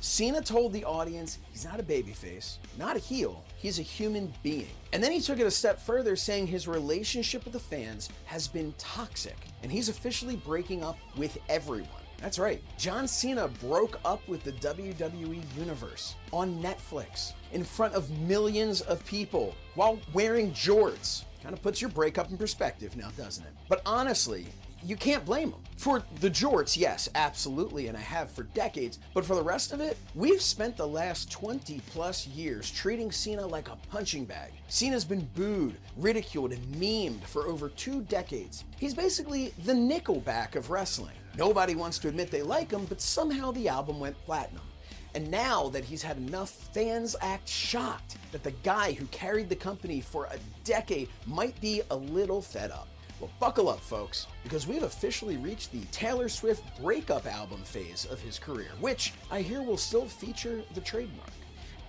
Cena told the audience he's not a babyface, not a heel, he's a human being. And then he took it a step further, saying his relationship with the fans has been toxic, and he's officially breaking up with everyone. That's right, John Cena broke up with the WWE Universe on Netflix in front of millions of people while wearing jorts. Kind of puts your breakup in perspective now, doesn't it? But honestly, you can't blame him. For the jorts, yes, absolutely, and I have for decades, but for the rest of it, we've spent the last 20 plus years treating Cena like a punching bag. Cena's been booed, ridiculed, and memed for over 2 decades. He's basically the Nickelback of wrestling. Nobody wants to admit they like him, but somehow the album went platinum. And now that he's had enough, fans act shocked that the guy who carried the company for a decade might be a little fed up. Well, buckle up, folks, because we've officially reached the Taylor Swift breakup album phase of his career, which I hear will still feature the trademark.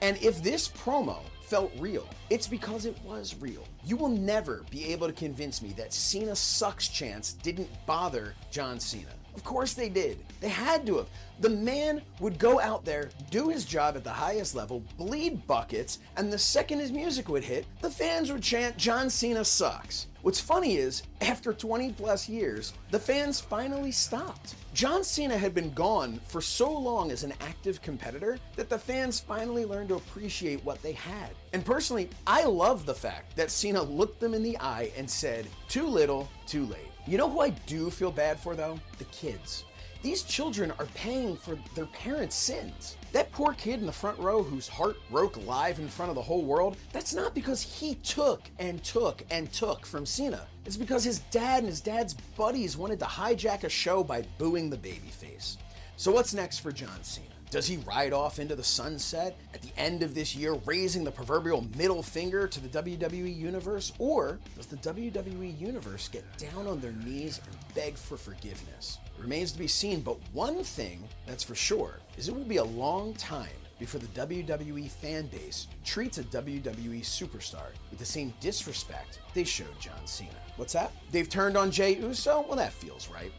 And if this promo felt real, it's because it was real. You will never be able to convince me that Cena sucks chants didn't bother John Cena. Of course they did. They had to have. The man would go out there, do his job at the highest level, bleed buckets, and the second his music would hit, the fans would chant, "John Cena sucks." What's funny is, after 20 plus years, the fans finally stopped. John Cena had been gone for so long as an active competitor that the fans finally learned to appreciate what they had. And personally, I love the fact that Cena looked them in the eye and said, "Too little, too late." You know who I do feel bad for though? The kids. These children are paying for their parents' sins. That poor kid in the front row whose heart broke live in front of the whole world, that's not because he took and took and took from Cena. It's because his dad and his dad's buddies wanted to hijack a show by booing the babyface. So what's next for John Cena? Does he ride off into the sunset at the end of this year, raising the proverbial middle finger to the WWE Universe? Or does the WWE Universe get down on their knees and beg for forgiveness? It remains to be seen, but one thing that's for sure is it will be a long time before the WWE fan base treats a WWE superstar with the same disrespect they showed John Cena. What's that? They've turned on Jey Uso? Well, that feels right.